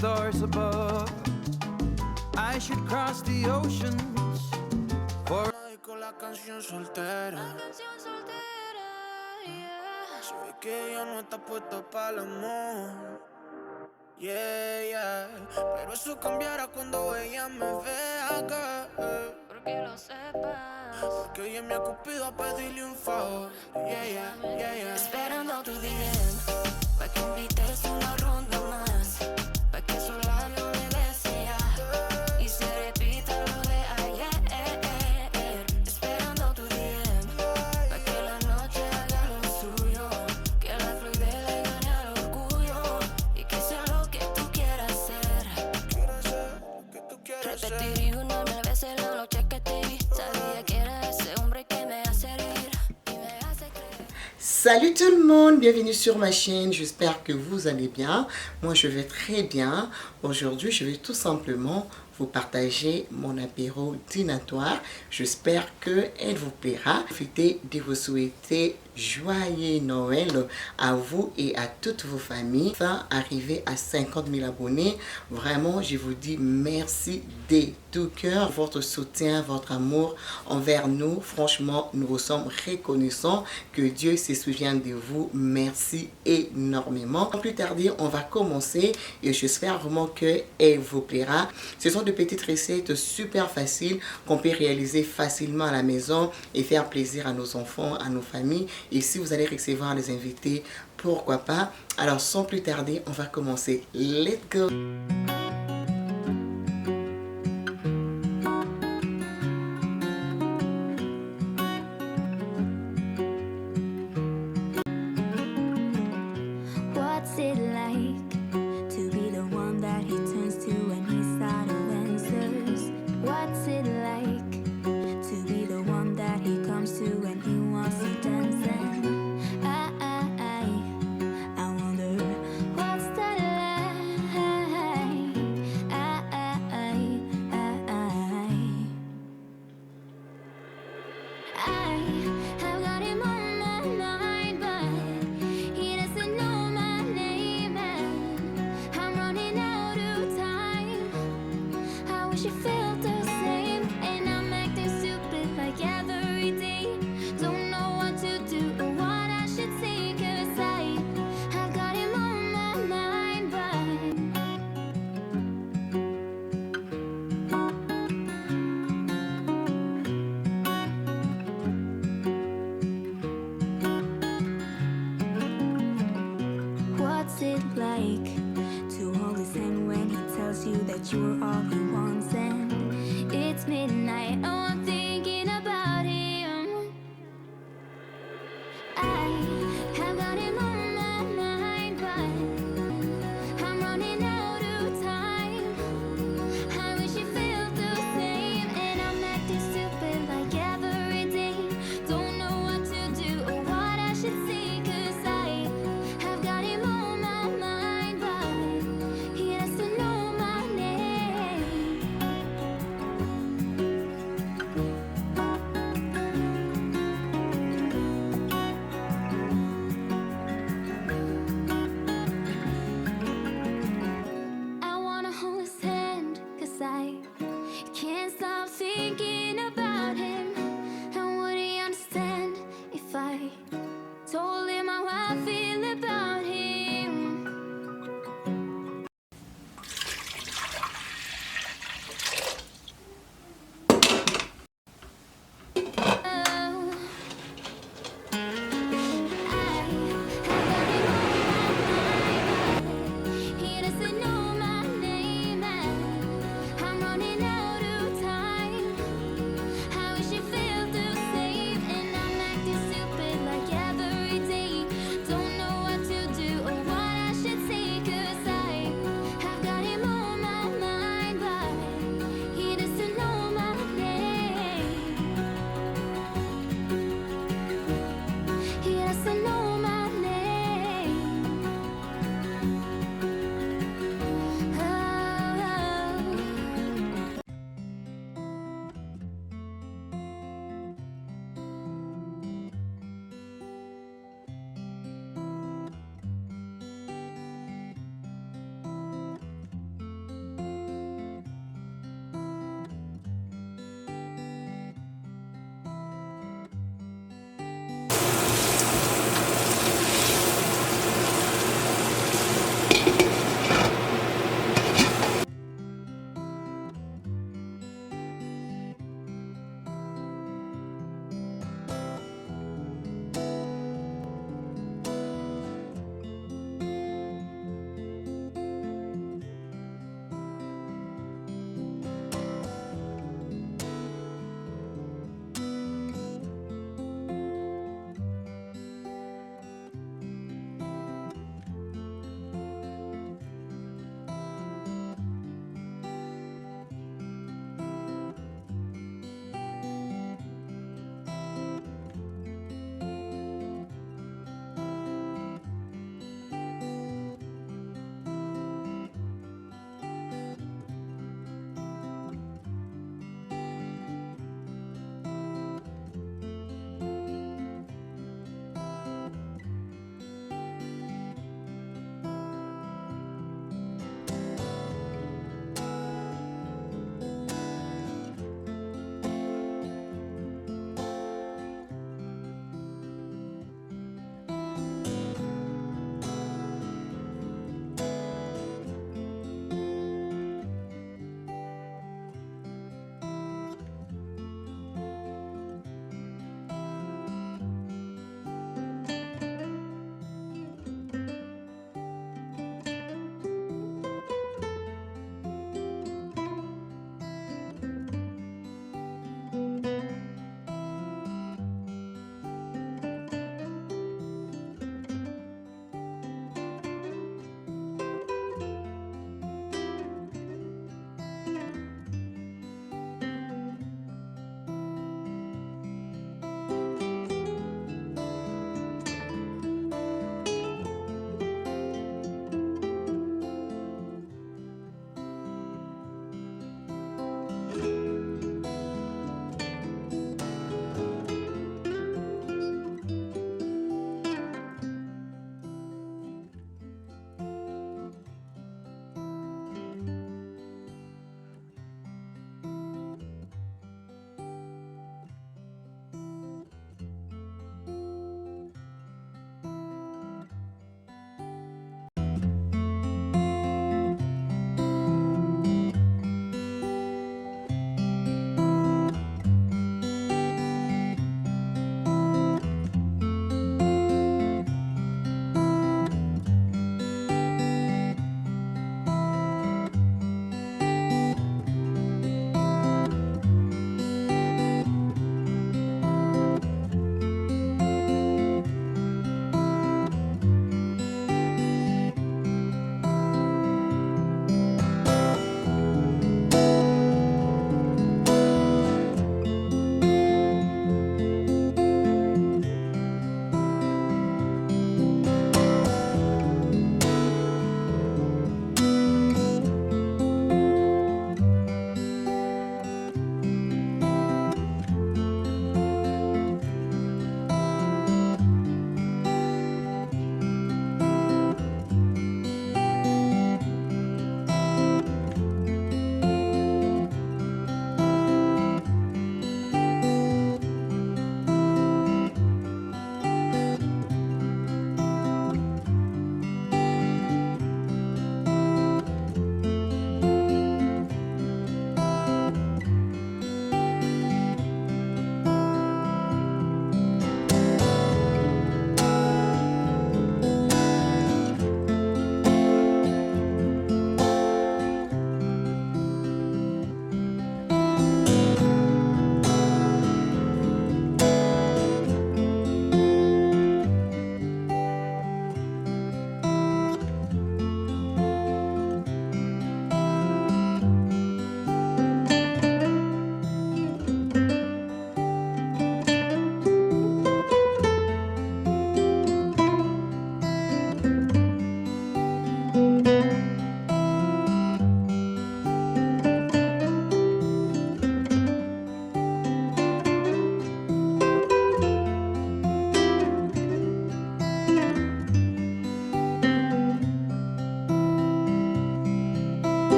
stars above. I should cross the oceans for... Con la canción soltera. Se ve que ella no está puesta para el amor. Yeah, yeah. Pero eso cambiará cuando ella me vea, girl. Porque lo sepas. Porque ella me ha cupido a pedirle un favor. Yeah, yeah, yeah, yeah. Esperando tu DM, pa' que invites una ronda más, pa' que esos labios me besen ya y se repita lo de ayer. Esperando tu DM, pa' que la noche haga lo suyo, que la fluidez le gane al orgullo y que sea lo que tú quieras hacer. Quiero hacer lo que tú quieras hacer. Repetiría una mil veces la noche que te vi. Sabía que era ese hombre que me hace reír y me hace creer. Salut tout le monde, bienvenue sur ma chaîne, j'espère que vous allez bien. Moi je vais très bien. Aujourd'hui je vais tout simplement vous partager mon apéro dinatoire. J'espère qu'elle vous plaira. Profitez de vous souhaiter Joyeux Noël à vous et à toutes vos familles. Enfin, arrivé à 50 000 abonnés. Vraiment, je vous dis merci de tout cœur. Votre soutien, votre amour envers nous. Franchement, nous vous sommes reconnaissants. Que Dieu se souvienne de vous. Merci énormément. Sans plus tarder, on va commencer et j'espère vraiment qu'elle vous plaira. Ce sont de petites recettes super faciles qu'on peut réaliser facilement à la maison et faire plaisir à nos enfants, à nos familles. Et si vous allez recevoir les invités, pourquoi pas? Alors sans plus tarder, on va commencer. Let's go! What's it like to be the one that he turns to when he's out of answers? What's it like to be the one that he comes to when he wants to dance? And I wonder what's that like? I've got him on my mind, but he doesn't know my name, and I'm running out of time. I wish it felt the same, and I'm acting stupid like every day. Don't know what to do or what I should say, 'cause I've got him on my mind, what's it like to hold his hand when he tells you that you're all he wants? And it's midnight, oh, I'm thinking about him. I have got him on my mind, but I'm running out of time. I wish it felt the same, and I'm acting stupid like every day. Don't know what to do or what I should say, 'cause I've got him on my mind, but he doesn't know my name.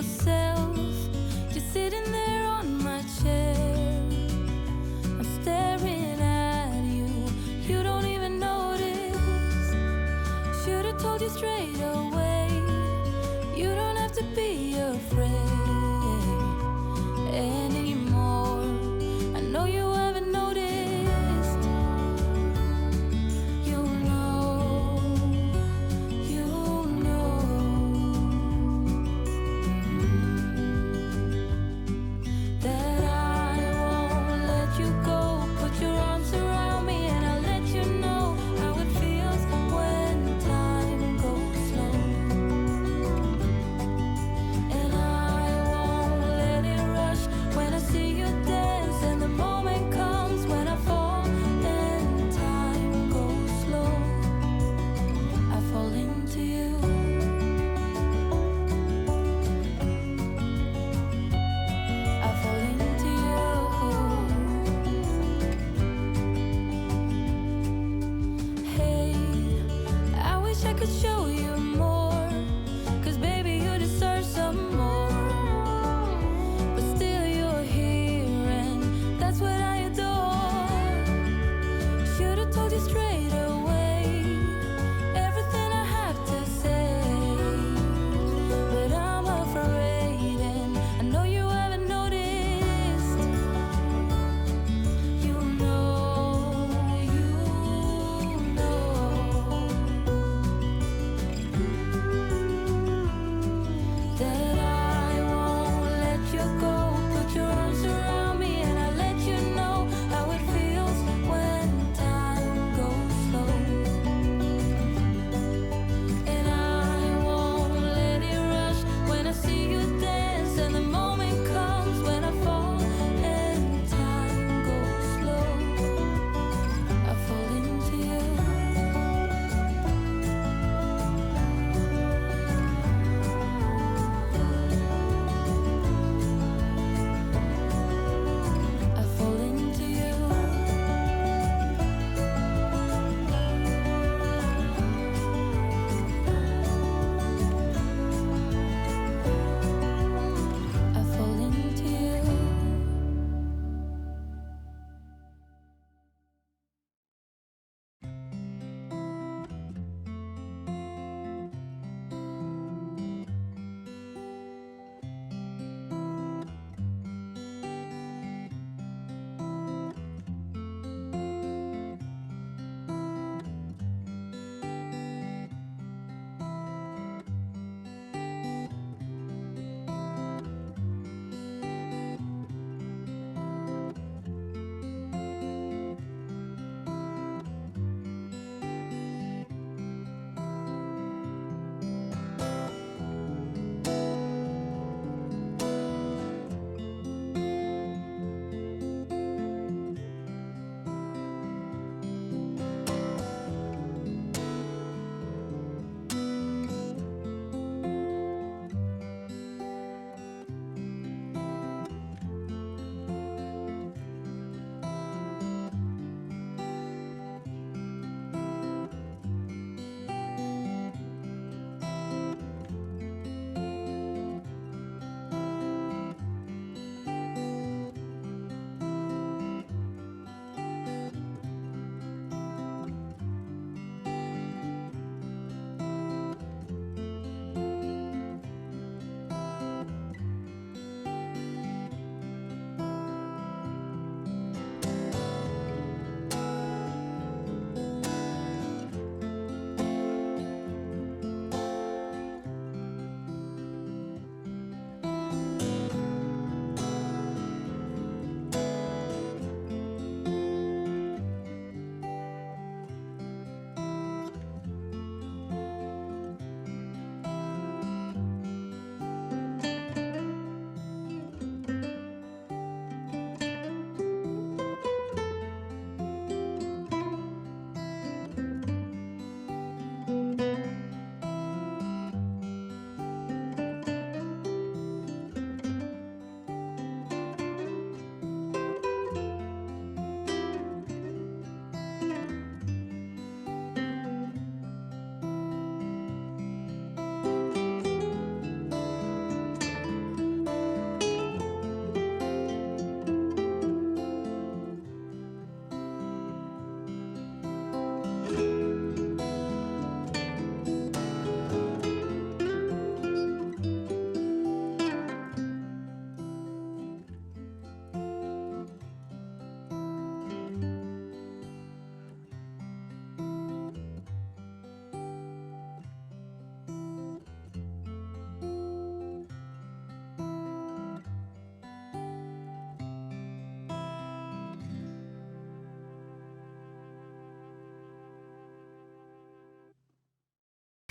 yourself. You're sitting there on my chair. I'm staring at you. You don't even notice. Should've told you straight away. You don't have to be afraid anymore. I know you haven't noticed. You know, you know.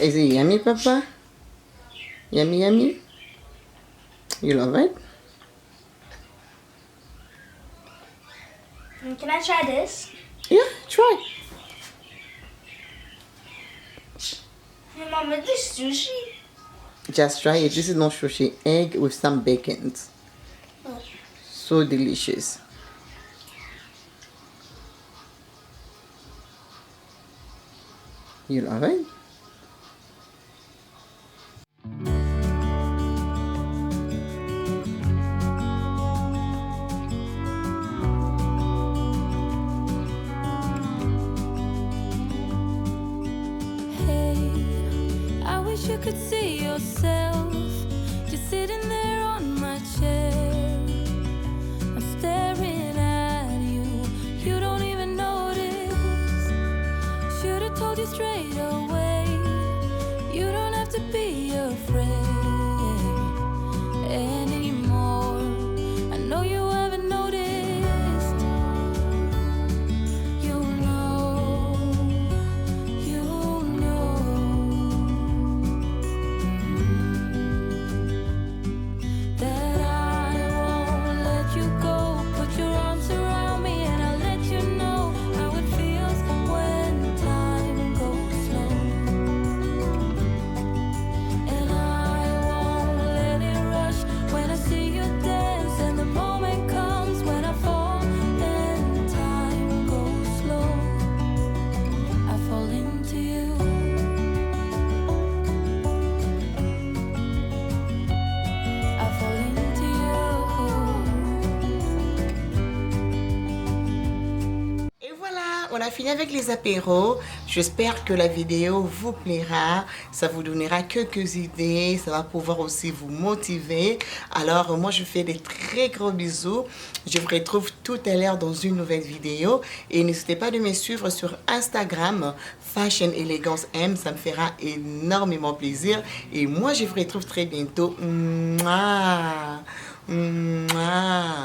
Is it yummy, Papa? Yummy, yummy? You love it? Can I try this? Yeah, try. Hey, Mom, is this sushi? Just try it. This is not sushi. Egg with some bacon. So delicious. You love it? I wish you could see yourself just sitting there on my chair. I'm staring at you, you don't even notice. Should've told you straight away, you don't have to be afraid anymore. I know you haven't noticed. You know that I won't let you go. Put your arms around me and I'll let you know how it feels when time goes slow. And I won't let it rush when I see you dance, and the moment comes when I fall and time goes slow. I fall into you. I fall into you. Et voilà, on a fini avec les apéros. J'espère que la vidéo vous plaira. Ça vous donnera quelques idées. Ça va pouvoir aussi vous motiver. Alors, moi, je vous fais des très gros bisous. Je vous retrouve tout à l'heure dans une nouvelle vidéo. Et n'hésitez pas de me suivre sur Instagram, Fashion Elegance M. Ça me fera énormément plaisir. Et moi, je vous retrouve très bientôt. Mouah. Mouah.